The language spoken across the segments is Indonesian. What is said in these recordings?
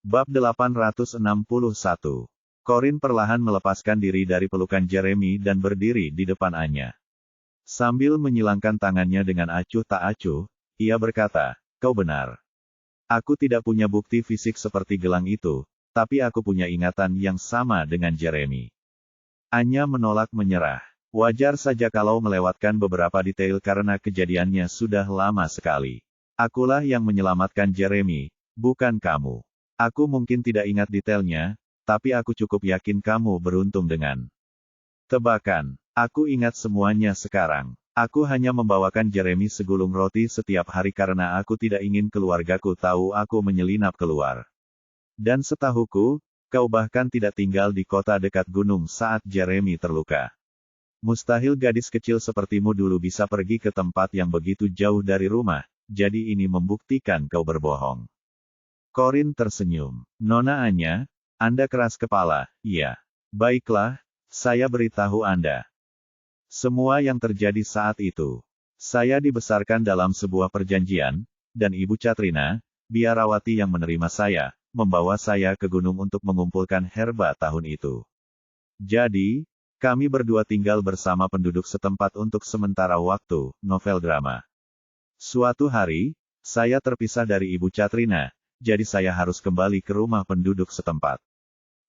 Bab 861. Corin perlahan melepaskan diri dari pelukan Jeremy dan berdiri di depan Anya. Sambil menyilangkan tangannya dengan acuh tak acuh, ia berkata, "Kau benar. Aku tidak punya bukti fisik seperti gelang itu, tapi aku punya ingatan yang sama dengan Jeremy." Anya menolak menyerah. Wajar saja kalau melewatkan beberapa detail karena kejadiannya sudah lama sekali. Akulah yang menyelamatkan Jeremy, bukan kamu. Aku mungkin tidak ingat detailnya, tapi aku cukup yakin kamu beruntung dengan tebakan. Aku ingat semuanya sekarang. Aku hanya membawakan Jeremy segulung roti setiap hari karena aku tidak ingin keluargaku tahu aku menyelinap keluar. Dan setahuku, kau bahkan tidak tinggal di kota dekat gunung saat Jeremy terluka. Mustahil gadis kecil sepertimu dulu bisa pergi ke tempat yang begitu jauh dari rumah, jadi ini membuktikan kau berbohong. Corin tersenyum. Nona Anya, Anda keras kepala, iya. Baiklah, saya beritahu Anda. Semua yang terjadi saat itu. Saya dibesarkan dalam sebuah perjanjian, dan Ibu Catrina, biarawati yang menerima saya, membawa saya ke gunung untuk mengumpulkan herba tahun itu. Jadi, kami berdua tinggal bersama penduduk setempat untuk sementara waktu, novel drama. Suatu hari, saya terpisah dari Ibu Catrina, jadi saya harus kembali ke rumah penduduk setempat.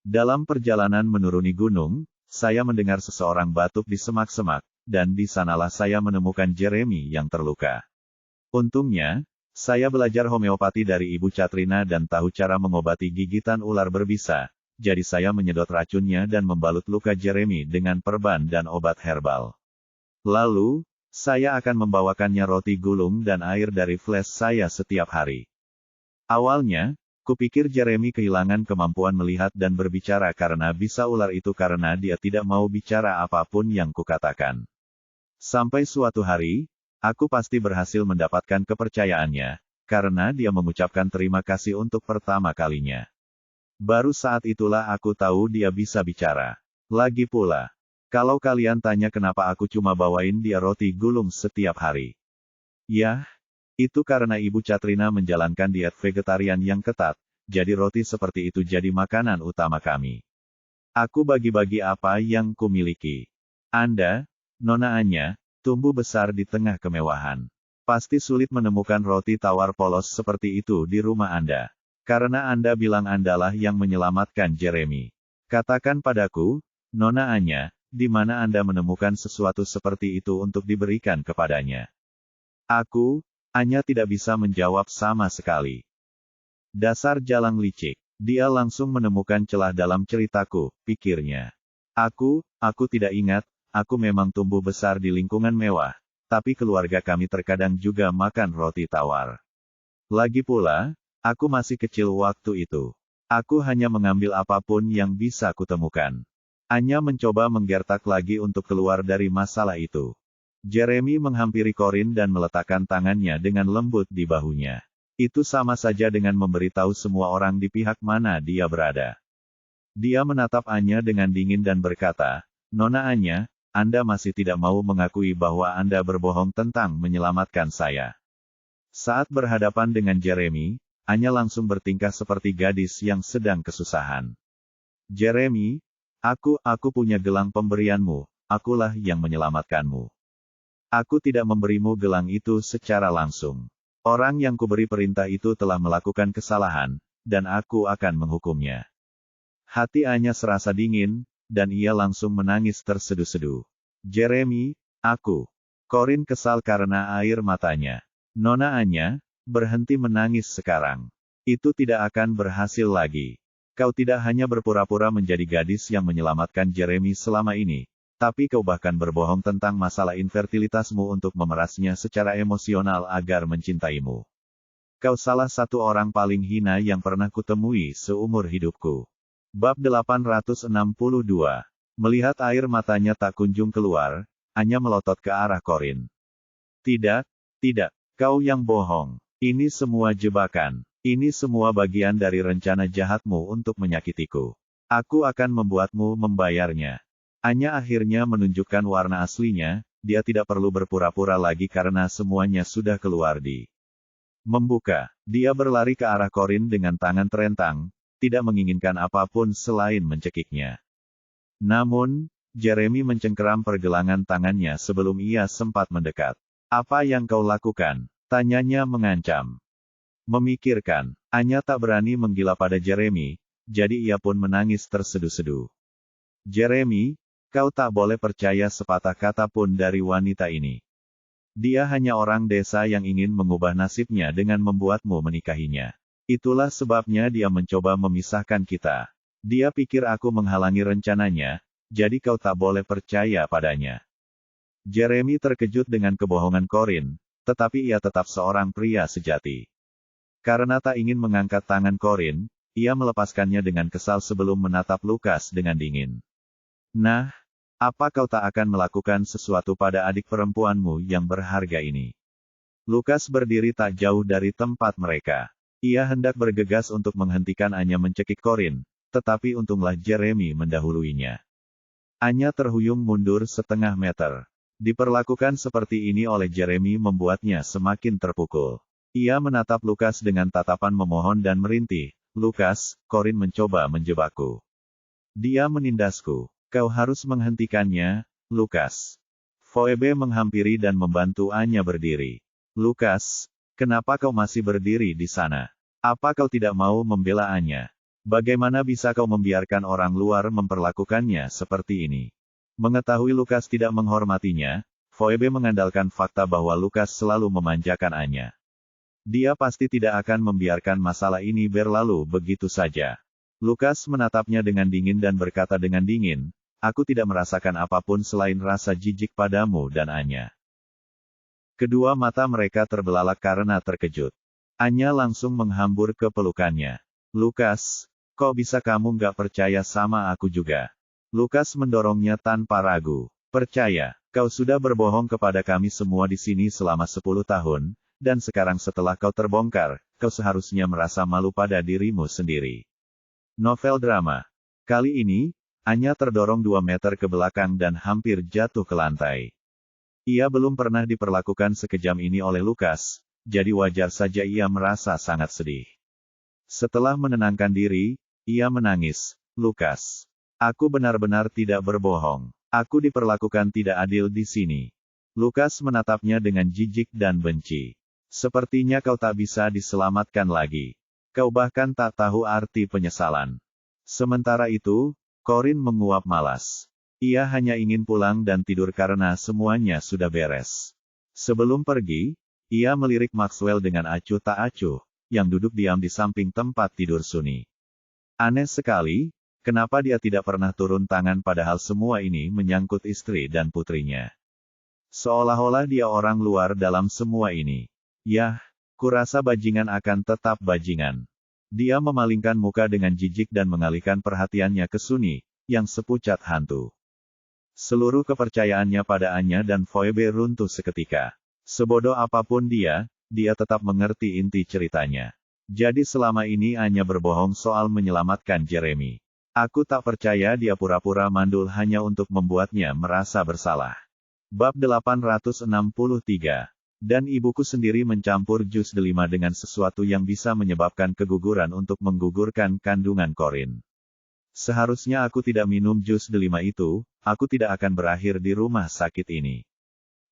Dalam perjalanan menuruni gunung, saya mendengar seseorang batuk di semak-semak, dan di sanalah saya menemukan Jeremy yang terluka. Untungnya, saya belajar homeopati dari Ibu Catrina dan tahu cara mengobati gigitan ular berbisa, jadi saya menyedot racunnya dan membalut luka Jeremy dengan perban dan obat herbal. Lalu, saya akan membawakannya roti gulung dan air dari flash saya setiap hari. Awalnya, kupikir Jeremy kehilangan kemampuan melihat dan berbicara karena bisa ular itu karena dia tidak mau bicara apapun yang kukatakan. Sampai suatu hari, aku pasti berhasil mendapatkan kepercayaannya, karena dia mengucapkan terima kasih untuk pertama kalinya. Baru saat itulah aku tahu dia bisa bicara. Lagi pula, kalau kalian tanya kenapa aku cuma bawain dia roti gulung setiap hari. Yah, itu karena Ibu Catrina menjalankan diet vegetarian yang ketat, jadi roti seperti itu jadi makanan utama kami. Aku bagi-bagi apa yang kumiliki. Anda, Nona Anya, tumbuh besar di tengah kemewahan. Pasti sulit menemukan roti tawar polos seperti itu di rumah Anda. Karena Anda bilang Andalah yang menyelamatkan Jeremy. Katakan padaku, Nona Anya, di mana Anda menemukan sesuatu seperti itu untuk diberikan kepadanya? Anya tidak bisa menjawab sama sekali. Dasar jalang licik. Dia langsung menemukan celah dalam ceritaku, pikirnya. Aku tidak ingat, aku memang tumbuh besar di lingkungan mewah, tapi keluarga kami terkadang juga makan roti tawar. Lagi pula, aku masih kecil waktu itu. Aku hanya mengambil apapun yang bisa kutemukan. Anya mencoba menggertak lagi untuk keluar dari masalah itu. Jeremy menghampiri Corin dan meletakkan tangannya dengan lembut di bahunya. Itu sama saja dengan memberitahu semua orang di pihak mana dia berada. Dia menatap Anya dengan dingin dan berkata, Nona Anya, Anda masih tidak mau mengakui bahwa Anda berbohong tentang menyelamatkan saya. Saat berhadapan dengan Jeremy, Anya langsung bertingkah seperti gadis yang sedang kesusahan. Jeremy, aku punya gelang pemberianmu, akulah yang menyelamatkanmu. Aku tidak memberimu gelang itu secara langsung. Orang yang kuberi perintah itu telah melakukan kesalahan, dan aku akan menghukumnya. Hati Anya serasa dingin, dan ia langsung menangis terseduh-seduh. Jeremy, Corin kesal karena air matanya. Nona Anya, berhenti menangis sekarang. Itu tidak akan berhasil lagi. Kau tidak hanya berpura-pura menjadi gadis yang menyelamatkan Jeremy selama ini, tapi kau bahkan berbohong tentang masalah infertilitasmu untuk memerasnya secara emosional agar mencintaimu. Kau salah satu orang paling hina yang pernah kutemui seumur hidupku. Bab 862. Melihat air matanya tak kunjung keluar, Anya melotot ke arah Corin. Tidak, kau yang bohong. Ini semua jebakan. Ini semua bagian dari rencana jahatmu untuk menyakitiku. Aku akan membuatmu membayarnya. Anya akhirnya menunjukkan warna aslinya, dia tidak perlu berpura-pura lagi karena semuanya sudah keluar di membuka. Dia berlari ke arah Corin dengan tangan terentang, tidak menginginkan apapun selain mencekiknya. Namun, Jeremy mencengkeram pergelangan tangannya sebelum ia sempat mendekat. "Apa yang kau lakukan?" tanyanya mengancam. Memikirkan, Anya tak berani menggila pada Jeremy, jadi ia pun menangis terseduh-seduh. "Jeremy, kau tak boleh percaya sepatah kata pun dari wanita ini. Dia hanya orang desa yang ingin mengubah nasibnya dengan membuatmu menikahinya. Itulah sebabnya dia mencoba memisahkan kita. Dia pikir aku menghalangi rencananya, jadi kau tak boleh percaya padanya." Jeremy terkejut dengan kebohongan Corin, tetapi ia tetap seorang pria sejati. Karena tak ingin mengangkat tangan Corin, ia melepaskannya dengan kesal sebelum menatap Lukas dengan dingin. "Nah, apa kau tak akan melakukan sesuatu pada adik perempuanmu yang berharga ini?" Lukas berdiri tak jauh dari tempat mereka. Ia hendak bergegas untuk menghentikan Anya mencekik Corin, tetapi untunglah Jeremy mendahuluinya. Anya terhuyung mundur setengah meter. Diperlakukan seperti ini oleh Jeremy membuatnya semakin terpukul. Ia menatap Lukas dengan tatapan memohon dan merintih, "Lukas, Corin mencoba menjebakku. Dia menindasku. Kau harus menghentikannya, Lukas." Phoebe menghampiri dan membantu Anya berdiri. "Lukas, kenapa kau masih berdiri di sana? Apa kau tidak mau membela Anya? Bagaimana bisa kau membiarkan orang luar memperlakukannya seperti ini?" Mengetahui Lukas tidak menghormatinya, Phoebe mengandalkan fakta bahwa Lukas selalu memanjakan Anya. Dia pasti tidak akan membiarkan masalah ini berlalu begitu saja. Lukas menatapnya dengan dingin dan berkata dengan dingin, "Aku tidak merasakan apapun selain rasa jijik padamu dan Anya." Kedua mata mereka terbelalak karena terkejut. Anya langsung menghambur ke pelukannya. "Lukas, kok bisa kamu nggak percaya sama aku juga?" Lukas mendorongnya tanpa ragu. "Percaya, kau sudah berbohong kepada kami semua di sini selama 10 tahun, dan sekarang setelah kau terbongkar, kau seharusnya merasa malu pada dirimu sendiri." Novel drama. Kali ini, Anya terdorong 2 meter ke belakang dan hampir jatuh ke lantai. Ia belum pernah diperlakukan sekejam ini oleh Lukas, jadi wajar saja ia merasa sangat sedih. Setelah menenangkan diri, ia menangis, "Lukas, aku benar-benar tidak berbohong. Aku diperlakukan tidak adil di sini." Lukas menatapnya dengan jijik dan benci. "Sepertinya kau tak bisa diselamatkan lagi. Kau bahkan tak tahu arti penyesalan." Sementara itu, Corin menguap malas. Ia hanya ingin pulang dan tidur karena semuanya sudah beres. Sebelum pergi, ia melirik Maxwell dengan acuh tak acuh, yang duduk diam di samping tempat tidur Sunny. Aneh sekali, kenapa dia tidak pernah turun tangan padahal semua ini menyangkut istri dan putrinya. Seolah-olah dia orang luar dalam semua ini. Yah, kurasa bajingan akan tetap bajingan. Dia memalingkan muka dengan jijik dan mengalihkan perhatiannya ke Sunny, yang sepucat hantu. Seluruh kepercayaannya pada Anya dan Phoebe runtuh seketika. Sebodoh apapun dia tetap mengerti inti ceritanya. Jadi selama ini Anya berbohong soal menyelamatkan Jeremy. Aku tak percaya dia pura-pura mandul hanya untuk membuatnya merasa bersalah. Bab 863. Dan ibuku sendiri mencampur jus delima dengan sesuatu yang bisa menyebabkan keguguran untuk menggugurkan kandungan Corin. Seharusnya aku tidak minum jus delima itu, aku tidak akan berakhir di rumah sakit ini.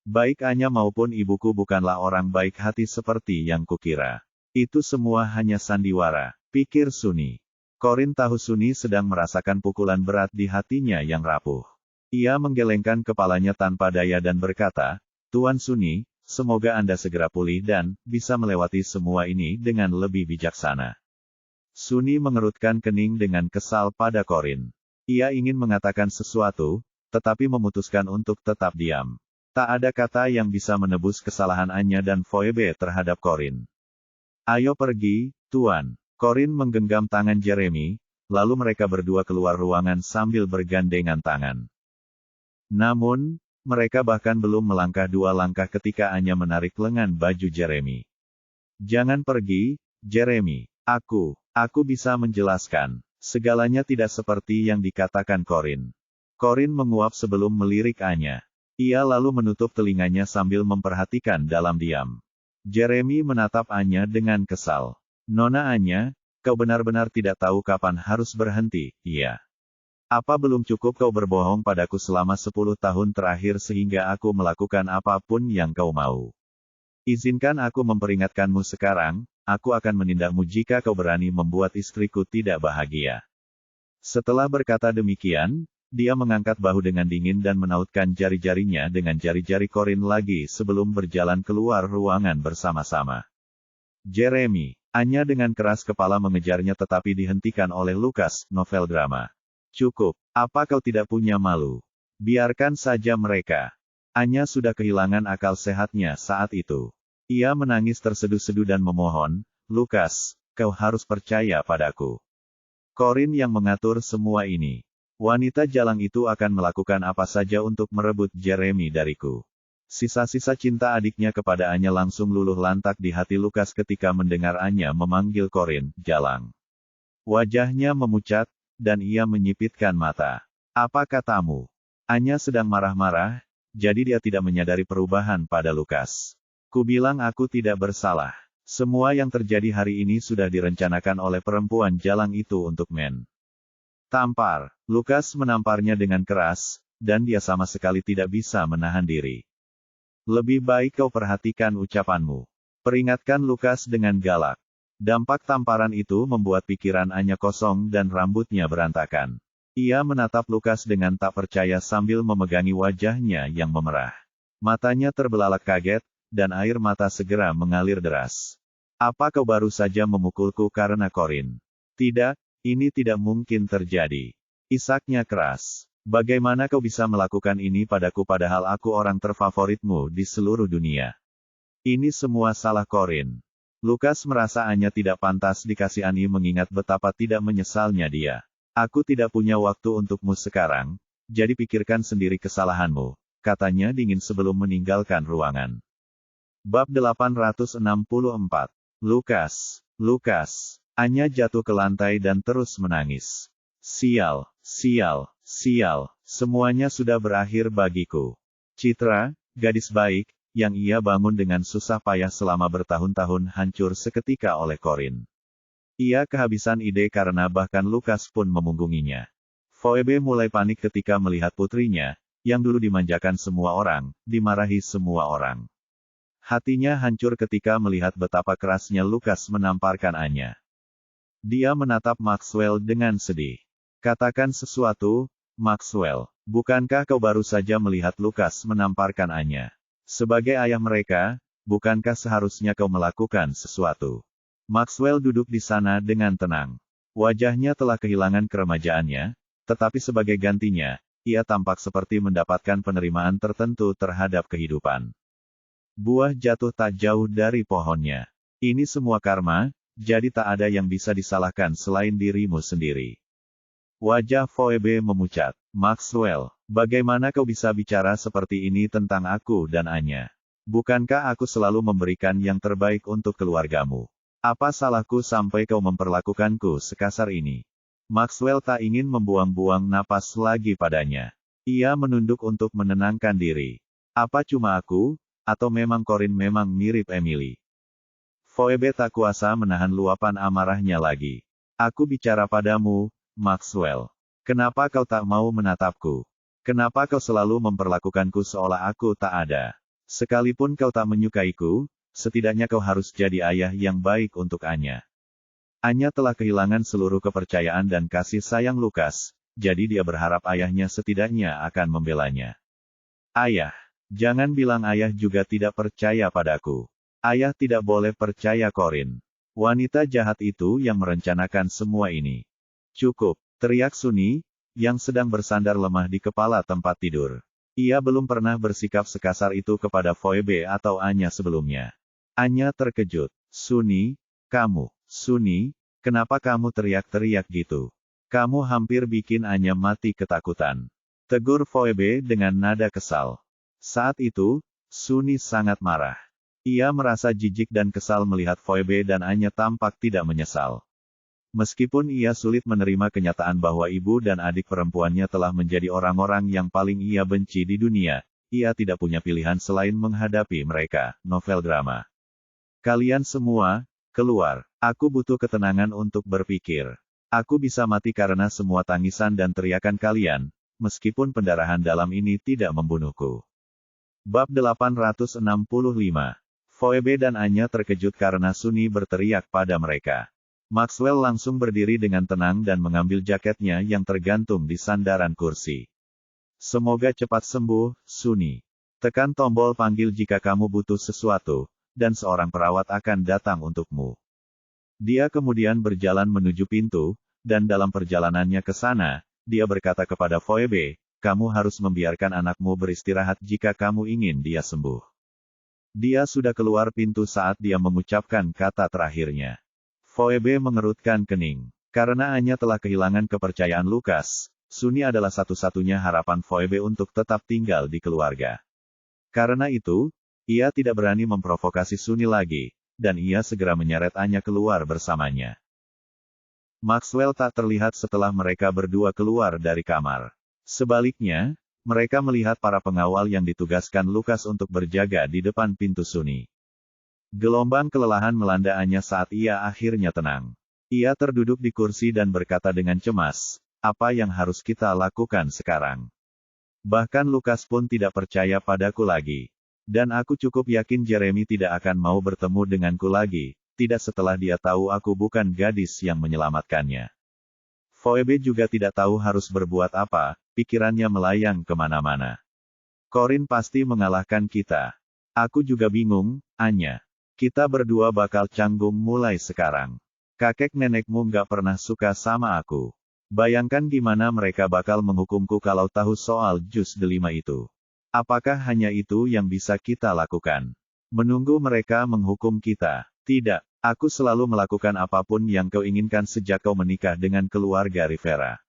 Baik Anya maupun ibuku bukanlah orang baik hati seperti yang kukira. Itu semua hanya sandiwara, pikir Sunny. Corin tahu Sunny sedang merasakan pukulan berat di hatinya yang rapuh. Ia menggelengkan kepalanya tanpa daya dan berkata, "Tuan Sunny, semoga Anda segera pulih dan bisa melewati semua ini dengan lebih bijaksana." Sunny mengerutkan kening dengan kesal pada Corin. Ia ingin mengatakan sesuatu, tetapi memutuskan untuk tetap diam. Tak ada kata yang bisa menebus kesalahan Anya dan Phoebe terhadap Corin. "Ayo pergi, Tuan." Corin menggenggam tangan Jeremy, lalu mereka berdua keluar ruangan sambil bergandengan tangan. Namun, mereka bahkan belum melangkah 2 langkah ketika Anya menarik lengan baju Jeremy. "Jangan pergi, Jeremy. Aku bisa menjelaskan. Segalanya tidak seperti yang dikatakan Corin." Corin menguap sebelum melirik Anya. Ia lalu menutup telinganya sambil memperhatikan dalam diam. Jeremy menatap Anya dengan kesal. "Nona Anya, kau benar-benar tidak tahu kapan harus berhenti, iya. Apa belum cukup kau berbohong padaku selama 10 tahun terakhir sehingga aku melakukan apapun yang kau mau? Izinkan aku memperingatkanmu sekarang, aku akan menindakmu jika kau berani membuat istriku tidak bahagia. Setelah berkata demikian, dia mengangkat bahu dengan dingin dan menautkan jari-jarinya dengan jari-jari Corin lagi sebelum berjalan keluar ruangan bersama-sama. Jeremy, Anya dengan keras kepala mengejarnya tetapi dihentikan oleh Lukas, novel drama. Cukup, apa kau tidak punya malu? Biarkan saja mereka. Anya sudah kehilangan akal sehatnya saat itu. Ia menangis terseduh-seduh dan memohon, Lukas, kau harus percaya padaku. Corin yang mengatur semua ini. Wanita jalang itu akan melakukan apa saja untuk merebut Jeremy dariku. Sisa-sisa cinta adiknya kepada Anya langsung luluh lantak di hati Lukas ketika mendengar Anya memanggil Corin, jalang. Wajahnya memucat, dan ia menyipitkan mata. Apa katamu? Anya sedang marah-marah, jadi dia tidak menyadari perubahan pada Lukas. Kubilang aku tidak bersalah. Semua yang terjadi hari ini sudah direncanakan oleh perempuan jalang itu untuk Men. Tampar. Lukas menamparnya dengan keras, dan dia sama sekali tidak bisa menahan diri. Lebih baik kau perhatikan ucapanmu. Peringatkan Lukas dengan galak. Dampak tamparan itu membuat pikiran Anya kosong dan rambutnya berantakan. Ia menatap Lukas dengan tak percaya sambil memegangi wajahnya yang memerah. Matanya terbelalak kaget, dan air mata segera mengalir deras. Apa kau baru saja memukulku karena Corin? Tidak, ini tidak mungkin terjadi. Isaknya keras. Bagaimana kau bisa melakukan ini padaku padahal aku orang terfavoritmu di seluruh dunia? Ini semua salah Corin. Lukas merasa Anya tidak pantas dikasihani mengingat betapa tidak menyesalnya dia. Aku tidak punya waktu untukmu sekarang, jadi pikirkan sendiri kesalahanmu, katanya dingin sebelum meninggalkan ruangan. Bab 864. Lukas. Anya jatuh ke lantai dan terus menangis. Sial, semuanya sudah berakhir bagiku. Citra, gadis baik, yang ia bangun dengan susah payah selama bertahun-tahun hancur seketika oleh Corin. Ia kehabisan ide karena bahkan Lukas pun memunggunginya. Phoebe mulai panik ketika melihat putrinya, yang dulu dimanjakan semua orang, dimarahi semua orang. Hatinya hancur ketika melihat betapa kerasnya Lukas menamparkan Anya. Dia menatap Maxwell dengan sedih. Katakan sesuatu, Maxwell. Bukankah kau baru saja melihat Lukas menamparkan Anya? Sebagai ayah mereka, bukankah seharusnya kau melakukan sesuatu? Maxwell duduk di sana dengan tenang. Wajahnya telah kehilangan keremajaannya, tetapi sebagai gantinya, ia tampak seperti mendapatkan penerimaan tertentu terhadap kehidupan. Buah jatuh tak jauh dari pohonnya. Ini semua karma, jadi tak ada yang bisa disalahkan selain dirimu sendiri. Wajah Phoebe memucat. Maxwell, bagaimana kau bisa bicara seperti ini tentang aku dan Anya? Bukankah aku selalu memberikan yang terbaik untuk keluargamu? Apa salahku sampai kau memperlakukanku sekasar ini? Maxwell tak ingin membuang-buang napas lagi padanya. Ia menunduk untuk menenangkan diri. Apa cuma aku, atau memang Corin memang mirip Emily? Phoebe tak kuasa menahan luapan amarahnya lagi. Aku bicara padamu, Maxwell. Kenapa kau tak mau menatapku? Kenapa kau selalu memperlakukanku seolah aku tak ada? Sekalipun kau tak menyukaiku, setidaknya kau harus jadi ayah yang baik untuk Anya. Anya telah kehilangan seluruh kepercayaan dan kasih sayang Lukas, jadi dia berharap ayahnya setidaknya akan membelanya. Ayah, jangan bilang ayah juga tidak percaya padaku. Ayah tidak boleh percaya Corin. Wanita jahat itu yang merencanakan semua ini. Cukup. Teriak Sunny, yang sedang bersandar lemah di kepala tempat tidur. Ia belum pernah bersikap sekasar itu kepada Phoebe atau Anya sebelumnya. Anya terkejut. Sunny, kenapa kamu teriak-teriak gitu? Kamu hampir bikin Anya mati ketakutan. Tegur Phoebe dengan nada kesal. Saat itu, Sunny sangat marah. Ia merasa jijik dan kesal melihat Phoebe dan Anya tampak tidak menyesal. Meskipun ia sulit menerima kenyataan bahwa ibu dan adik perempuannya telah menjadi orang-orang yang paling ia benci di dunia, ia tidak punya pilihan selain menghadapi mereka. Novel drama. Kalian semua, Keluar. Aku butuh ketenangan untuk berpikir. Aku bisa mati karena semua tangisan dan teriakan kalian, meskipun pendarahan dalam ini tidak membunuhku. Bab 865. Phoebe dan Anya terkejut karena Sunny berteriak pada mereka. Maxwell langsung berdiri dengan tenang dan mengambil jaketnya yang tergantung di sandaran kursi. Semoga cepat sembuh, Sunny. Tekan tombol panggil jika kamu butuh sesuatu, dan seorang perawat akan datang untukmu. Dia kemudian berjalan menuju pintu, dan dalam perjalanannya ke sana, dia berkata kepada Phoebe, kamu harus membiarkan anakmu beristirahat jika kamu ingin dia sembuh. Dia sudah keluar pintu saat dia mengucapkan kata terakhirnya. Phoebe mengerutkan kening. Karena Anya telah kehilangan kepercayaan Lukas, Sunny adalah satu-satunya harapan Phoebe untuk tetap tinggal di keluarga. Karena itu, ia tidak berani memprovokasi Sunny lagi, dan ia segera menyeret Anya keluar bersamanya. Maxwell tak terlihat setelah mereka berdua keluar dari kamar. Sebaliknya, mereka melihat para pengawal yang ditugaskan Lukas untuk berjaga di depan pintu Sunny. Gelombang kelelahan melanda Anya saat ia akhirnya tenang. Ia terduduk di kursi dan berkata dengan cemas, apa yang harus kita lakukan sekarang? Bahkan Lukas pun tidak percaya padaku lagi. Dan aku cukup yakin Jeremy tidak akan mau bertemu denganku lagi, tidak setelah dia tahu aku bukan gadis yang menyelamatkannya. Phoebe juga tidak tahu harus berbuat apa, pikirannya melayang kemana-mana. Corinne pasti mengalahkan kita. Aku juga bingung, Anya. Kita berdua bakal canggung mulai sekarang. Kakek nenekmu nggak pernah suka sama aku. Bayangkan gimana mereka bakal menghukumku kalau tahu soal jus delima itu. Apakah hanya itu yang bisa kita lakukan? Menunggu mereka menghukum kita? Tidak, aku selalu melakukan apapun yang kau inginkan sejak kau menikah dengan keluarga Rivera.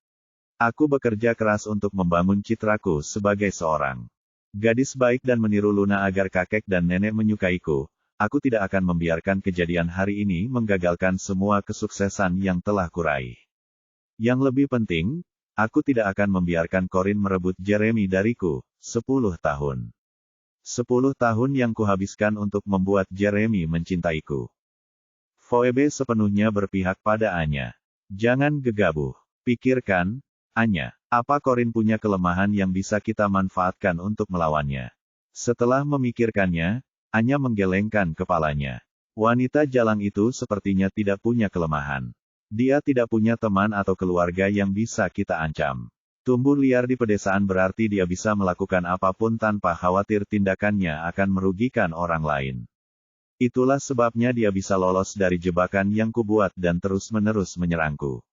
Aku bekerja keras untuk membangun citraku sebagai seorang gadis baik dan meniru Luna agar kakek dan nenek menyukaiku. Aku tidak akan membiarkan kejadian hari ini menggagalkan semua kesuksesan yang telah kuraih. Yang lebih penting, aku tidak akan membiarkan Corinne merebut Jeremy dariku, 10 tahun. 10 tahun yang kuhabiskan untuk membuat Jeremy mencintaiku. Phoebe sepenuhnya berpihak pada Anya. Jangan gegabah. Pikirkan, Anya, apa Corinne punya kelemahan yang bisa kita manfaatkan untuk melawannya? Setelah memikirkannya, Anya menggelengkan kepalanya. Wanita jalang itu sepertinya tidak punya kelemahan. Dia tidak punya teman atau keluarga yang bisa kita ancam. Tumbuh liar di pedesaan berarti dia bisa melakukan apapun tanpa khawatir tindakannya akan merugikan orang lain. Itulah sebabnya dia bisa lolos dari jebakan yang kubuat dan terus-menerus menyerangku.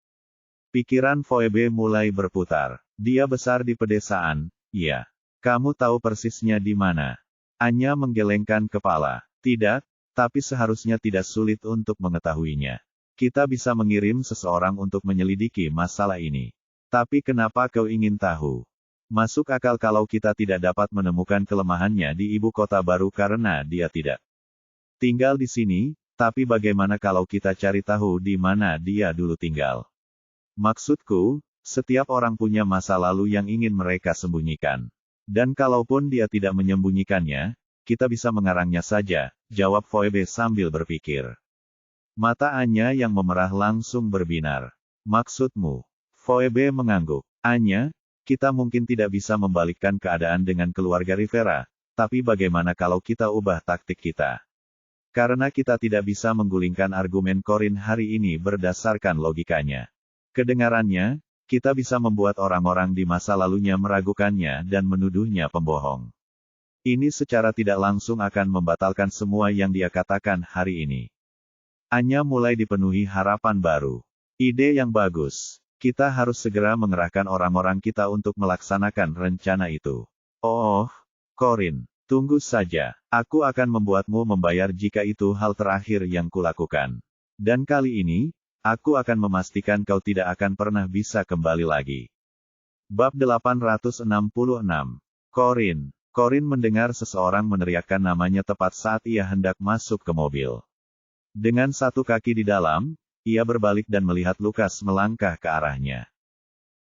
Pikiran Phoebe mulai berputar. Dia besar di pedesaan, iya. Kamu tahu persisnya di mana? Anya menggelengkan kepala. Tidak, tapi seharusnya tidak sulit untuk mengetahuinya. Kita bisa mengirim seseorang untuk menyelidiki masalah ini. Tapi kenapa kau ingin tahu? Masuk akal kalau kita tidak dapat menemukan kelemahannya di ibu kota baru karena dia tidak tinggal di sini, tapi bagaimana kalau kita cari tahu di mana dia dulu tinggal? Maksudku, setiap orang punya masa lalu yang ingin mereka sembunyikan. Dan kalaupun dia tidak menyembunyikannya, kita bisa mengarangnya saja, jawab Phoebe sambil berpikir. Mata Anya yang memerah langsung berbinar. Maksudmu? Phoebe mengangguk. Anya, kita mungkin tidak bisa membalikkan keadaan dengan keluarga Rivera, tapi bagaimana kalau kita ubah taktik kita? Karena kita tidak bisa menggulingkan argumen Corinne hari ini berdasarkan logikanya. Kedengarannya, kita bisa membuat orang-orang di masa lalunya meragukannya dan menuduhnya pembohong. Ini secara tidak langsung akan membatalkan semua yang dia katakan hari ini. Anya mulai dipenuhi harapan baru. Ide yang bagus. Kita harus segera mengerahkan orang-orang kita untuk melaksanakan rencana itu. Oh, Corinne, tunggu saja. Aku akan membuatmu membayar jika itu hal terakhir yang kulakukan. Dan kali ini, aku akan memastikan kau tidak akan pernah bisa kembali lagi. Bab 866. Corinne. Corinne mendengar seseorang meneriakkan namanya tepat saat ia hendak masuk ke mobil. Dengan satu kaki di dalam, ia berbalik dan melihat Lukas melangkah ke arahnya.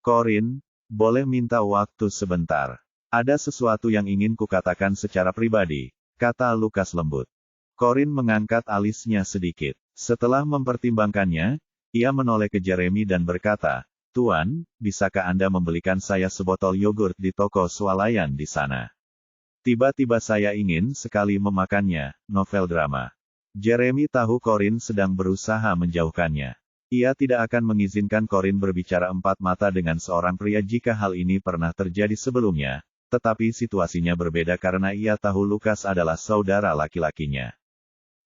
Corinne, boleh minta waktu sebentar. Ada sesuatu yang ingin kukatakan secara pribadi, kata Lukas lembut. Corinne mengangkat alisnya sedikit. Setelah mempertimbangkannya, ia menoleh ke Jeremy dan berkata, "Tuan, bisakah Anda membelikan saya sebotol yogurt di toko swalayan di sana? Tiba-tiba saya ingin sekali memakannya." Novel drama. Jeremy tahu Corin sedang berusaha menjauhkannya. Ia tidak akan mengizinkan Corin berbicara empat mata dengan seorang pria jika hal ini pernah terjadi sebelumnya, tetapi situasinya berbeda karena ia tahu Lukas adalah saudara laki-lakinya.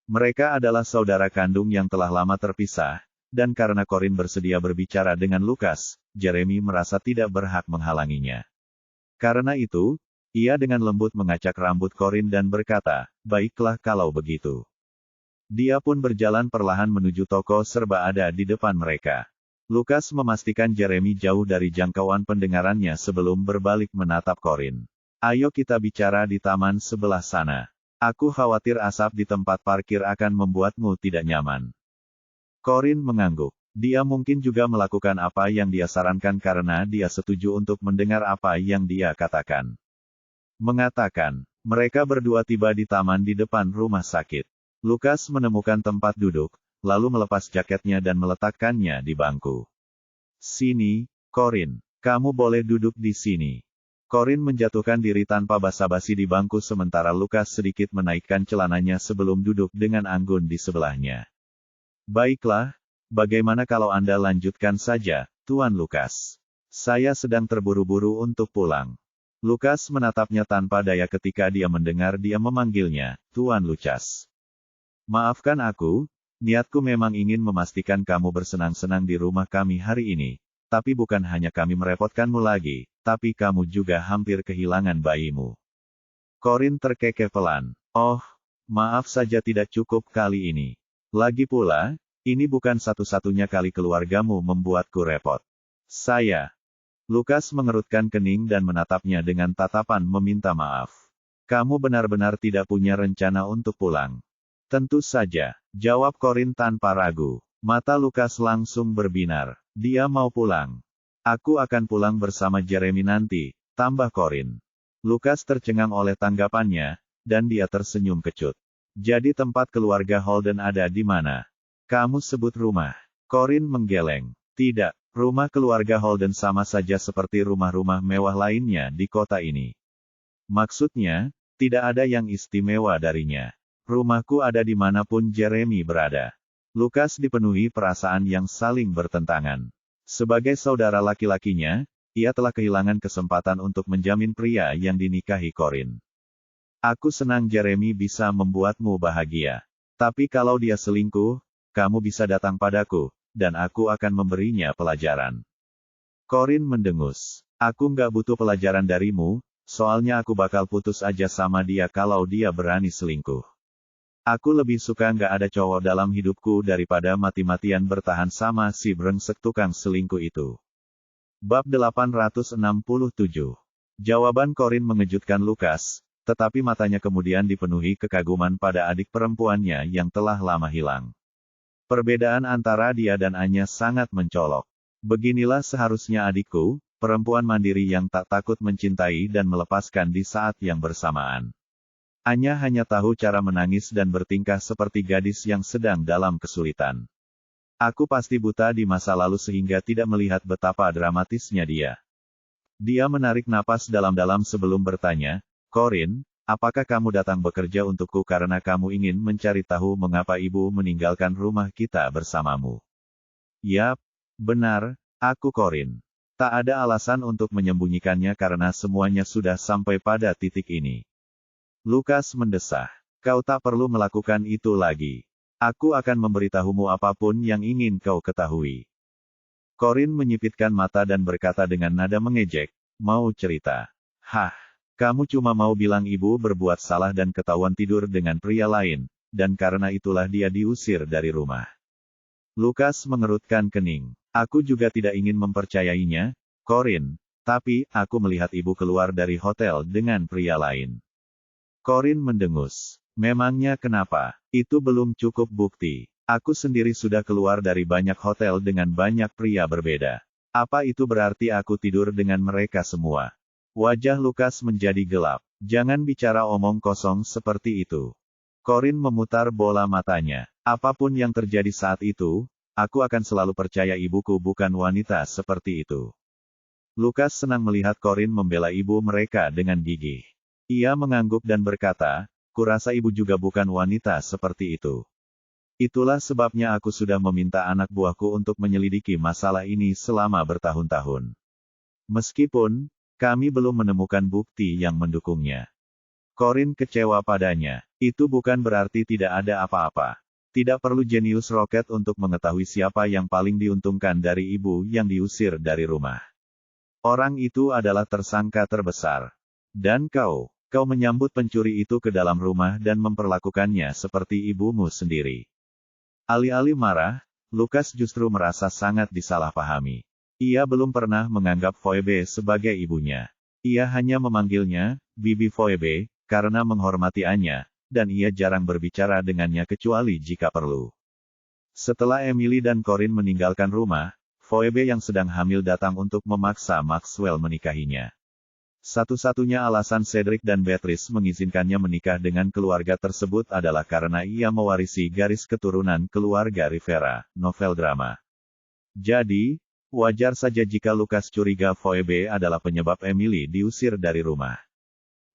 Mereka adalah saudara kandung yang telah lama terpisah, dan karena Corin bersedia berbicara dengan Lukas, Jeremy merasa tidak berhak menghalanginya. Karena itu, ia dengan lembut mengacak rambut Corin dan berkata, "Baiklah kalau begitu." Dia pun berjalan perlahan menuju toko serba ada di depan mereka. Lukas memastikan Jeremy jauh dari jangkauan pendengarannya sebelum berbalik menatap Corin. "Ayo kita bicara di taman sebelah sana. Aku khawatir asap di tempat parkir akan membuatmu tidak nyaman." Corin mengangguk. Dia mungkin juga melakukan apa yang dia sarankan karena dia setuju untuk mendengar apa yang dia katakan. Mengatakan, mereka berdua tiba di taman di depan rumah sakit. Lukas menemukan tempat duduk, lalu melepas jaketnya dan meletakkannya di bangku. "Sini, Corin. Kamu boleh duduk di sini." Corin menjatuhkan diri tanpa basa-basi di bangku sementara Lukas sedikit menaikkan celananya sebelum duduk dengan anggun di sebelahnya. "Baiklah, bagaimana kalau Anda lanjutkan saja, Tuan Lukas? Saya sedang terburu-buru untuk pulang." Lukas menatapnya tanpa daya ketika dia mendengar dia memanggilnya, "Tuan Lucas." "Maafkan aku, niatku memang ingin memastikan kamu bersenang-senang di rumah kami hari ini, tapi bukan hanya kami merepotkanmu lagi, tapi kamu juga hampir kehilangan bayimu." Corin terkekeh pelan. "Oh, maaf saja tidak cukup kali ini. Lagi pula, ini bukan satu-satunya kali keluargamu membuatku repot. Saya..." Lukas mengerutkan kening dan menatapnya dengan tatapan meminta maaf. "Kamu benar-benar tidak punya rencana untuk pulang?" "Tentu saja," jawab Corin tanpa ragu. Mata Lukas langsung berbinar. "Dia mau pulang. Aku akan pulang bersama Jeremy nanti," tambah Corin. Lukas tercengang oleh tanggapannya, dan dia tersenyum kecut. "Jadi tempat keluarga Holden ada di mana? Kamu sebut rumah?" Corin menggeleng. "Tidak, rumah keluarga Holden sama saja seperti rumah-rumah mewah lainnya di kota ini." "Maksudnya, tidak ada yang istimewa darinya. Rumahku ada di manapun Jeremy berada." Lukas dipenuhi perasaan yang saling bertentangan. Sebagai saudara laki-lakinya, ia telah kehilangan kesempatan untuk menjamin pria yang dinikahi Corin. "Aku senang Jeremy bisa membuatmu bahagia. Tapi kalau dia selingkuh, kamu bisa datang padaku, dan aku akan memberinya pelajaran." Corin mendengus. "Aku nggak butuh pelajaran darimu, soalnya aku bakal putus aja sama dia kalau dia berani selingkuh. Aku lebih suka nggak ada cowok dalam hidupku daripada mati-matian bertahan sama si brengsek tukang selingkuh itu." Bab 867. Jawaban Corin mengejutkan Lukas, tetapi matanya kemudian dipenuhi kekaguman pada adik perempuannya yang telah lama hilang. Perbedaan antara dia dan Anya sangat mencolok. "Beginilah seharusnya adikku, perempuan mandiri yang tak takut mencintai dan melepaskan di saat yang bersamaan. Anya hanya tahu cara menangis dan bertingkah seperti gadis yang sedang dalam kesulitan. Aku pasti buta di masa lalu sehingga tidak melihat betapa dramatisnya dia." Dia menarik napas dalam-dalam sebelum bertanya, "Corin, apakah kamu datang bekerja untukku karena kamu ingin mencari tahu mengapa ibu meninggalkan rumah kita bersamamu?" "Yap, benar, aku Corin. Tak ada alasan untuk menyembunyikannya karena semuanya sudah sampai pada titik ini." Lukas mendesah. "Kau tak perlu melakukan itu lagi. Aku akan memberitahumu apapun yang ingin kau ketahui." Corin menyipitkan mata dan berkata dengan nada mengejek, "Mau cerita? Hah? Kamu cuma mau bilang ibu berbuat salah dan ketahuan tidur dengan pria lain, dan karena itulah dia diusir dari rumah." Lukas mengerutkan kening. "Aku juga tidak ingin mempercayainya, Corin, tapi aku melihat ibu keluar dari hotel dengan pria lain." Corin mendengus. "Memangnya kenapa? Itu belum cukup bukti. Aku sendiri sudah keluar dari banyak hotel dengan banyak pria berbeda. Apa itu berarti aku tidur dengan mereka semua?" Wajah Lukas menjadi gelap. "Jangan bicara omong kosong seperti itu." Corin memutar bola matanya. Apapun yang terjadi saat itu, aku akan selalu percaya ibuku bukan wanita seperti itu. Lukas senang melihat Corin membela ibu mereka dengan gigih. Ia mengangguk dan berkata, kurasa ibu juga bukan wanita seperti itu. Itulah sebabnya aku sudah meminta anak buahku untuk menyelidiki masalah ini selama bertahun-tahun. Meskipun, kami belum menemukan bukti yang mendukungnya. Corin kecewa padanya. Itu bukan berarti tidak ada apa-apa. Tidak perlu jenius roket untuk mengetahui siapa yang paling diuntungkan dari ibu yang diusir dari rumah. Orang itu adalah tersangka terbesar. Dan kau menyambut pencuri itu ke dalam rumah dan memperlakukannya seperti ibumu sendiri. Alih-alih marah, Lukas justru merasa sangat disalahpahami. Ia belum pernah menganggap Phoebe sebagai ibunya. Ia hanya memanggilnya, Bibi Phoebe, karena menghormatinya, dan ia jarang berbicara dengannya kecuali jika perlu. Setelah Emily dan Corin meninggalkan rumah, Phoebe yang sedang hamil datang untuk memaksa Maxwell menikahinya. Satu-satunya alasan Cedric dan Beatrice mengizinkannya menikah dengan keluarga tersebut adalah karena ia mewarisi garis keturunan keluarga Rivera, novel drama. Jadi, wajar saja jika Lukas curiga Phoebe adalah penyebab Emily diusir dari rumah.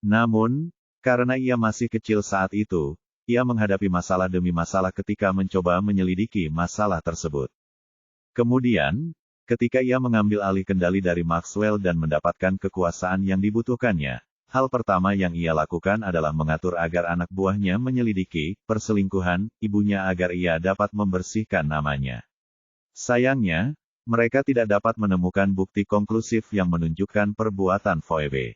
Namun, karena ia masih kecil saat itu, ia menghadapi masalah demi masalah ketika mencoba menyelidiki masalah tersebut. Kemudian, ketika ia mengambil alih kendali dari Maxwell dan mendapatkan kekuasaan yang dibutuhkannya, hal pertama yang ia lakukan adalah mengatur agar anak buahnya menyelidiki perselingkuhan ibunya agar ia dapat membersihkan namanya. Sayangnya, mereka tidak dapat menemukan bukti konklusif yang menunjukkan perbuatan Phoebe.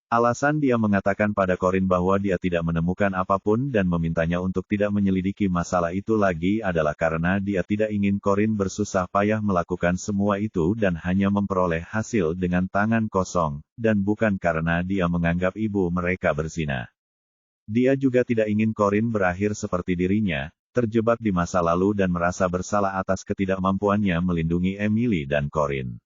Alasan dia mengatakan pada Corin bahwa dia tidak menemukan apapun dan memintanya untuk tidak menyelidiki masalah itu lagi adalah karena dia tidak ingin Corin bersusah payah melakukan semua itu dan hanya memperoleh hasil dengan tangan kosong, dan bukan karena dia menganggap ibu mereka berzina. Dia juga tidak ingin Corin berakhir seperti dirinya, terjebak di masa lalu dan merasa bersalah atas ketidakmampuannya melindungi Emily dan Corin.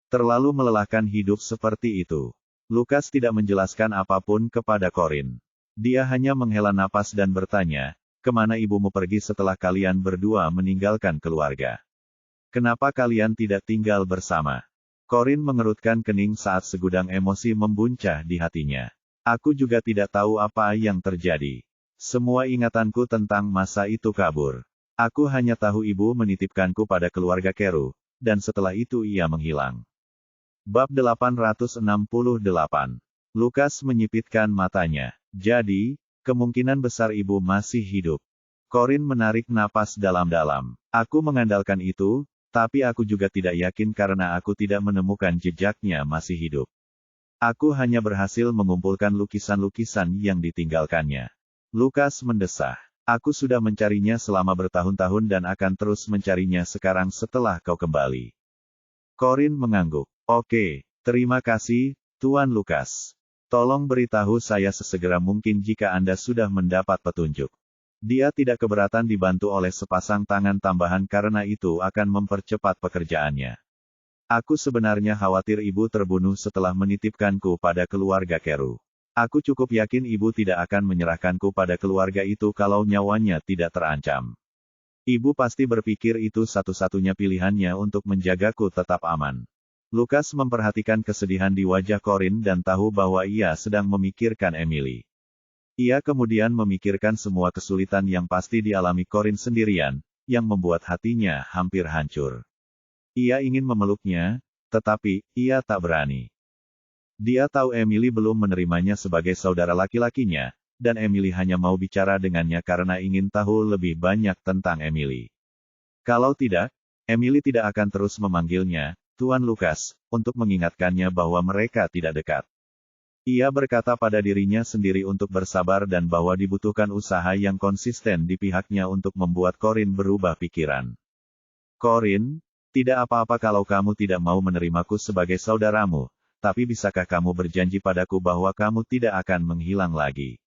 Terlalu melelahkan hidup seperti itu. Lukas tidak menjelaskan apapun kepada Corin. Dia hanya menghela napas dan bertanya, kemana ibumu pergi setelah kalian berdua meninggalkan keluarga? Kenapa kalian tidak tinggal bersama? Corin mengerutkan kening saat segudang emosi membuncah di hatinya. Aku juga tidak tahu apa yang terjadi. Semua ingatanku tentang masa itu kabur. Aku hanya tahu ibu menitipkanku pada keluarga Carew, dan setelah itu ia menghilang. Bab 868. Lukas menyipitkan matanya. Jadi, kemungkinan besar ibu masih hidup. Corin menarik napas dalam-dalam. Aku mengandalkan itu, tapi aku juga tidak yakin karena aku tidak menemukan jejaknya masih hidup. Aku hanya berhasil mengumpulkan lukisan-lukisan yang ditinggalkannya. Lukas mendesah. Aku sudah mencarinya selama bertahun-tahun dan akan terus mencarinya sekarang setelah kau kembali. Corin mengangguk. Oke, terima kasih, Tuan Lukas. Tolong beritahu saya sesegera mungkin jika Anda sudah mendapat petunjuk. Dia tidak keberatan dibantu oleh sepasang tangan tambahan karena itu akan mempercepat pekerjaannya. Aku sebenarnya khawatir ibu terbunuh setelah menitipkanku pada keluarga Carew. Aku cukup yakin ibu tidak akan menyerahkanku pada keluarga itu kalau nyawanya tidak terancam. Ibu pasti berpikir itu satu-satunya pilihannya untuk menjagaku tetap aman. Lukas memperhatikan kesedihan di wajah Corin dan tahu bahwa ia sedang memikirkan Emily. Ia kemudian memikirkan semua kesulitan yang pasti dialami Corin sendirian, yang membuat hatinya hampir hancur. Ia ingin memeluknya, tetapi ia tak berani. Dia tahu Emily belum menerimanya sebagai saudara laki-lakinya, dan Emily hanya mau bicara dengannya karena ingin tahu lebih banyak tentang Emily. Kalau tidak, Emily tidak akan terus memanggilnya Tuan Lukas, untuk mengingatkannya bahwa mereka tidak dekat. Ia berkata pada dirinya sendiri untuk bersabar dan bahwa dibutuhkan usaha yang konsisten di pihaknya untuk membuat Corin berubah pikiran. Corin, tidak apa-apa kalau kamu tidak mau menerimaku sebagai saudaramu, tapi bisakah kamu berjanji padaku bahwa kamu tidak akan menghilang lagi?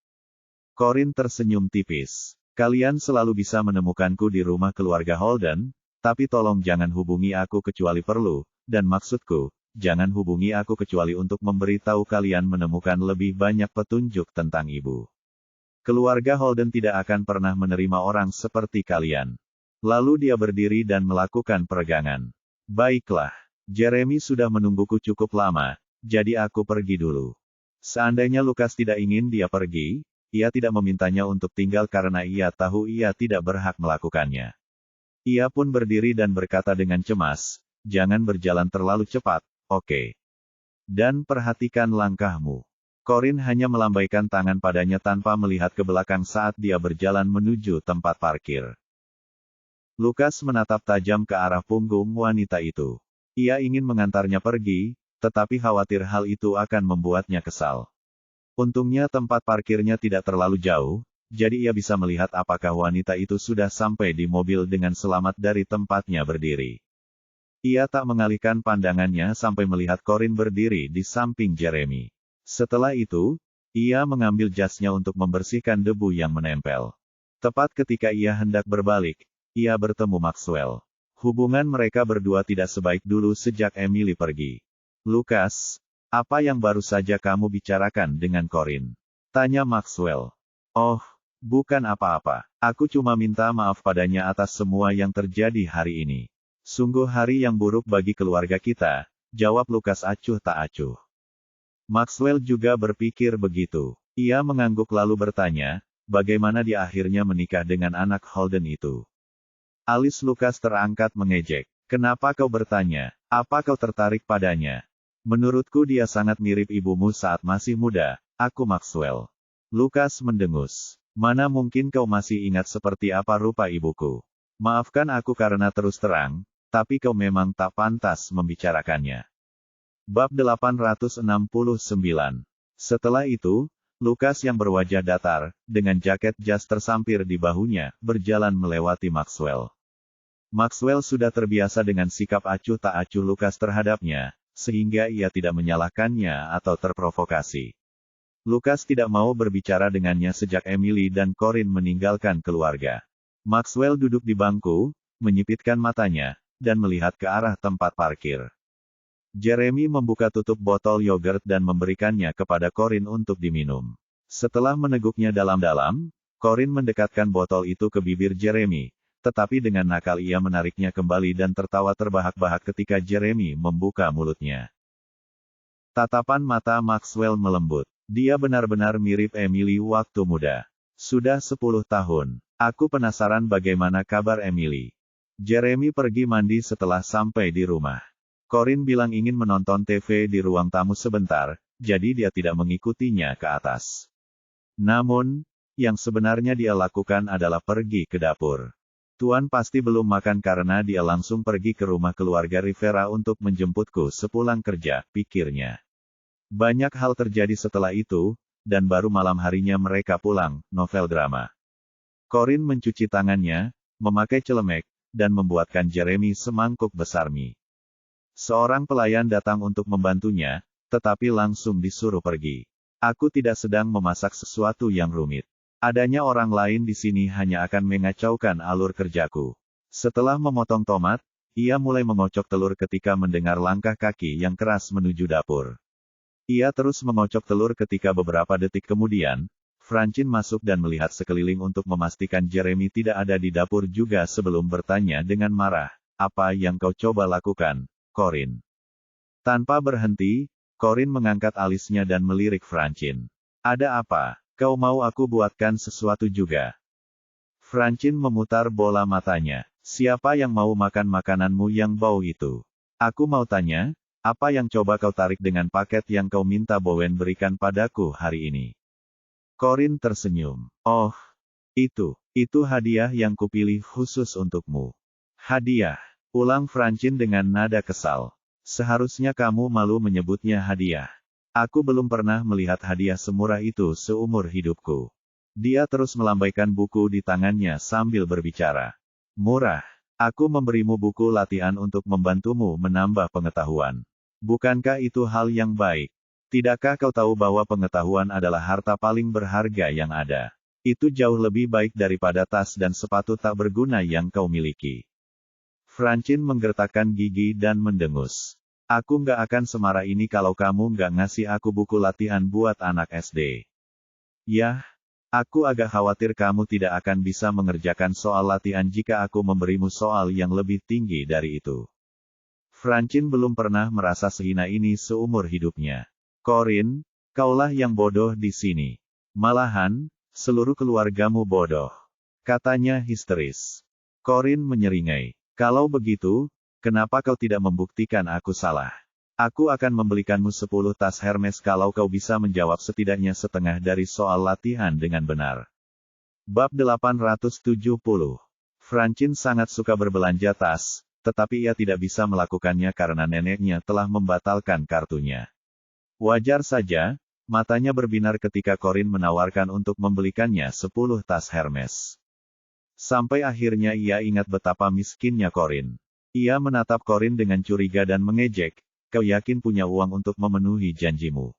Corin tersenyum tipis. Kalian selalu bisa menemukanku di rumah keluarga Holden, tapi tolong jangan hubungi aku kecuali perlu. Dan maksudku, jangan hubungi aku kecuali untuk memberitahu kalian menemukan lebih banyak petunjuk tentang ibu. Keluarga Holden tidak akan pernah menerima orang seperti kalian. Lalu dia berdiri dan melakukan peregangan. Baiklah. Jeremy sudah menungguku cukup lama, jadi aku pergi dulu. Seandainya Lukas tidak ingin dia pergi, ia tidak memintanya untuk tinggal karena ia tahu ia tidak berhak melakukannya. Ia pun berdiri dan berkata dengan cemas, jangan berjalan terlalu cepat, oke? Dan perhatikan langkahmu. Corin hanya melambaikan tangan padanya tanpa melihat ke belakang saat dia berjalan menuju tempat parkir. Lukas menatap tajam ke arah punggung wanita itu. Ia ingin mengantarnya pergi, tetapi khawatir hal itu akan membuatnya kesal. Untungnya tempat parkirnya tidak terlalu jauh, jadi ia bisa melihat apakah wanita itu sudah sampai di mobil dengan selamat dari tempatnya berdiri. Ia tak mengalihkan pandangannya sampai melihat Corin berdiri di samping Jeremy. Setelah itu, ia mengambil jasnya untuk membersihkan debu yang menempel. Tepat ketika ia hendak berbalik, ia bertemu Maxwell. Hubungan mereka berdua tidak sebaik dulu sejak Emily pergi. Lukas, apa yang baru saja kamu bicarakan dengan Corin? Tanya Maxwell. Oh, bukan apa-apa. Aku cuma minta maaf padanya atas semua yang terjadi hari ini. Sungguh hari yang buruk bagi keluarga kita, jawab Lukas acuh tak acuh. Maxwell juga berpikir begitu. Ia mengangguk lalu bertanya, bagaimana dia akhirnya menikah dengan anak Holden itu? Alis Lukas terangkat mengejek. Kenapa kau bertanya? Apa kau tertarik padanya? Menurutku dia sangat mirip ibumu saat masih muda, aku Maxwell. Lukas mendengus. Mana mungkin kau masih ingat seperti apa rupa ibuku? Maafkan aku karena terus terang, tapi kau memang tak pantas membicarakannya. Bab 869. Setelah itu, Lukas yang berwajah datar, dengan jaket jas tersampir di bahunya, berjalan melewati Maxwell. Maxwell sudah terbiasa dengan sikap acuh tak acuh Lukas terhadapnya, sehingga ia tidak menyalahkannya atau terprovokasi. Lukas tidak mau berbicara dengannya sejak Emily dan Corin meninggalkan keluarga. Maxwell duduk di bangku, menyipitkan matanya, dan melihat ke arah tempat parkir. Jeremy membuka tutup botol yogurt dan memberikannya kepada Corin untuk diminum. Setelah meneguknya dalam-dalam, Corin mendekatkan botol itu ke bibir Jeremy, tetapi dengan nakal ia menariknya kembali dan tertawa terbahak-bahak ketika Jeremy membuka mulutnya. Tatapan mata Maxwell melembut. Dia benar-benar mirip Emily waktu muda. Sudah 10 tahun. Aku penasaran bagaimana kabar Emily. Jeremy pergi mandi setelah sampai di rumah. Corin bilang ingin menonton TV di ruang tamu sebentar, jadi dia tidak mengikutinya ke atas. Namun, yang sebenarnya dia lakukan adalah pergi ke dapur. Tuan pasti belum makan karena dia langsung pergi ke rumah keluarga Rivera untuk menjemputku sepulang kerja, pikirnya. Banyak hal terjadi setelah itu, dan baru malam harinya mereka pulang, novel drama. Corin mencuci tangannya, memakai celemek, dan membuatkan Jeremy semangkuk besar mie. Seorang pelayan datang untuk membantunya, tetapi langsung disuruh pergi. Aku tidak sedang memasak sesuatu yang rumit. Adanya orang lain di sini hanya akan mengacaukan alur kerjaku. Setelah memotong tomat, ia mulai mengocok telur ketika mendengar langkah kaki yang keras menuju dapur. Ia terus mengocok telur ketika beberapa detik kemudian, Francine masuk dan melihat sekeliling untuk memastikan Jeremy tidak ada di dapur juga sebelum bertanya dengan marah, apa yang kau coba lakukan, Corin? Tanpa berhenti, Corin mengangkat alisnya dan melirik Francine. Ada apa? Kau mau aku buatkan sesuatu juga? Francine memutar bola matanya. Siapa yang mau makan makananmu yang bau itu? Aku mau tanya, apa yang coba kau tarik dengan paket yang kau minta Bowen berikan padaku hari ini? Corin tersenyum. Oh, itu hadiah yang kupilih khusus untukmu. Hadiah, ulang Francine dengan nada kesal. Seharusnya kamu malu menyebutnya hadiah. Aku belum pernah melihat hadiah semurah itu seumur hidupku. Dia terus melambaikan buku di tangannya sambil berbicara. Murah. Aku memberimu buku latihan untuk membantumu menambah pengetahuan. Bukankah itu hal yang baik? Tidakkah kau tahu bahwa pengetahuan adalah harta paling berharga yang ada? Itu jauh lebih baik daripada tas dan sepatu tak berguna yang kau miliki. Francine menggertakkan gigi dan mendengus. Aku nggak akan semarah ini kalau kamu nggak ngasih aku buku latihan buat anak SD. Yah, Aku agak khawatir kamu tidak akan bisa mengerjakan soal latihan jika aku memberimu soal yang lebih tinggi dari itu. Francine belum pernah merasa sehina ini seumur hidupnya. Corinne, kaulah yang bodoh di sini. Malahan, seluruh keluargamu bodoh. Katanya histeris. Corinne menyeringai. Kalau begitu, kenapa kau tidak membuktikan aku salah? Aku akan membelikanmu 10 tas Hermes kalau kau bisa menjawab setidaknya setengah dari soal latihan dengan benar. Bab 870. Francine sangat suka berbelanja tas, tetapi ia tidak bisa melakukannya karena neneknya telah membatalkan kartunya. Wajar saja, matanya berbinar ketika Corinne menawarkan untuk membelikannya 10 tas Hermes. Sampai akhirnya ia ingat betapa miskinnya Corinne. Ia menatap Corinne dengan curiga dan mengejek, "Kau yakin punya uang untuk memenuhi janjimu?"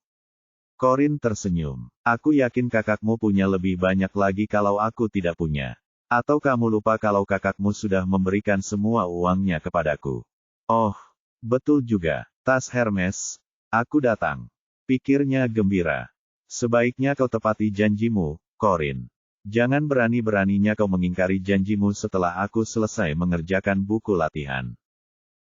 Corinne tersenyum. "Aku yakin kakakmu punya lebih banyak lagi kalau aku tidak punya. Atau kamu lupa kalau kakakmu sudah memberikan semua uangnya kepadaku?" "Oh, betul juga, tas Hermes. Aku datang," pikirnya gembira. "Sebaiknya kau tepati janjimu, Corinne. Jangan berani-beraninya kau mengingkari janjimu setelah aku selesai mengerjakan buku latihan."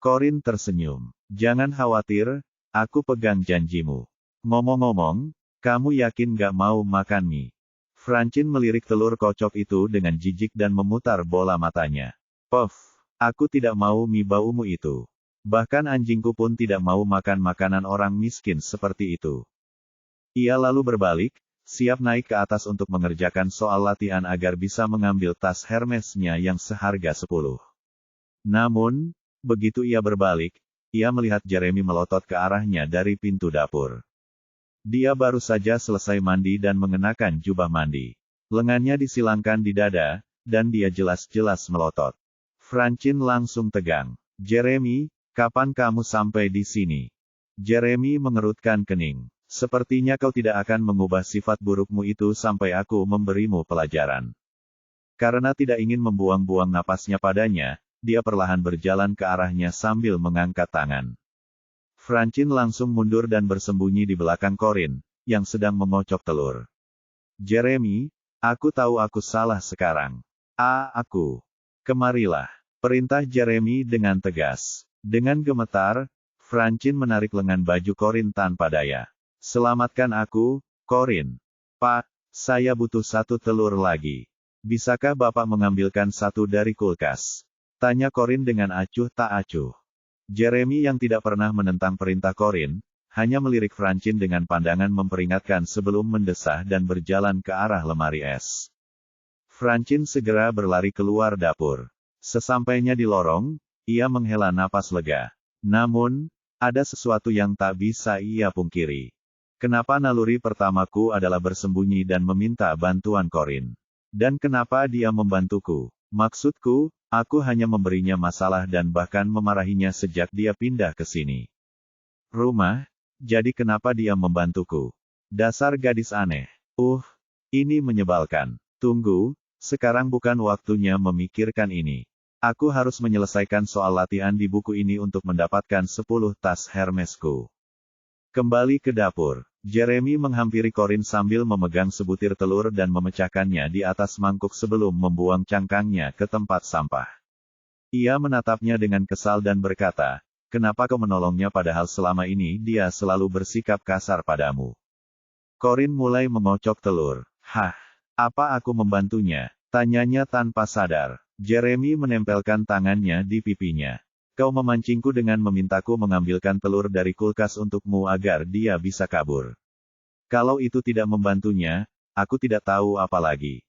Corinne tersenyum. "Jangan khawatir, aku pegang janjimu. Ngomong-ngomong, kamu yakin gak mau makan mie?" Francine melirik telur kocok itu dengan jijik dan memutar bola matanya. "Puff, aku tidak mau mie baumu itu. Bahkan anjingku pun tidak mau makan makanan orang miskin seperti itu." Ia lalu berbalik, siap naik ke atas untuk mengerjakan soal latihan agar bisa mengambil tas Hermesnya yang seharga 10. Namun, begitu ia berbalik, ia melihat Jeremy melotot ke arahnya dari pintu dapur. Dia baru saja selesai mandi dan mengenakan jubah mandi. Lengannya disilangkan di dada, dan dia jelas-jelas melotot. Francine langsung tegang. "Jeremy, kapan kamu sampai di sini?" Jeremy mengerutkan kening. "Sepertinya kau tidak akan mengubah sifat burukmu itu sampai aku memberimu pelajaran." Karena tidak ingin membuang-buang napasnya padanya, dia perlahan berjalan ke arahnya sambil mengangkat tangan. Francine langsung mundur dan bersembunyi di belakang Corinne, yang sedang mengocok telur. "Jeremy, aku tahu aku salah sekarang. Aku. Kemarilah," perintah Jeremy dengan tegas. Dengan gemetar, Francine menarik lengan baju Corinne tanpa daya. "Selamatkan aku, Corinne." "Pak, saya butuh 1 telur lagi. Bisakah Bapak mengambilkan 1 dari kulkas?" tanya Corinne dengan acuh tak acuh. Jeremy yang tidak pernah menentang perintah Corinne, hanya melirik Francine dengan pandangan memperingatkan sebelum mendesah dan berjalan ke arah lemari es. Francine segera berlari keluar dapur. Sesampainya di lorong, ia menghela napas lega. Namun, ada sesuatu yang tak bisa ia pungkiri. Kenapa naluri pertamaku adalah bersembunyi dan meminta bantuan Corinne? Dan kenapa dia membantuku? Maksudku, aku hanya memberinya masalah dan bahkan memarahinya sejak dia pindah ke sini. Rumah, jadi kenapa dia membantuku? Dasar gadis aneh. Ini menyebalkan. Tunggu, sekarang bukan waktunya memikirkan ini. Aku harus menyelesaikan soal latihan di buku ini untuk mendapatkan 10 tas Hermesku. Kembali ke dapur. Jeremy menghampiri Corinne sambil memegang sebutir telur dan memecahkannya di atas mangkuk sebelum membuang cangkangnya ke tempat sampah. Ia menatapnya dengan kesal dan berkata, "Kenapa kau menolongnya padahal selama ini dia selalu bersikap kasar padamu?" Corinne mulai mengocok telur. "Hah, apa aku membantunya?" tanyanya tanpa sadar. Jeremy menempelkan tangannya di pipinya. "Kau memancingku dengan memintaku mengambilkan telur dari kulkas untukmu agar dia bisa kabur. Kalau itu tidak membantunya, aku tidak tahu apa lagi."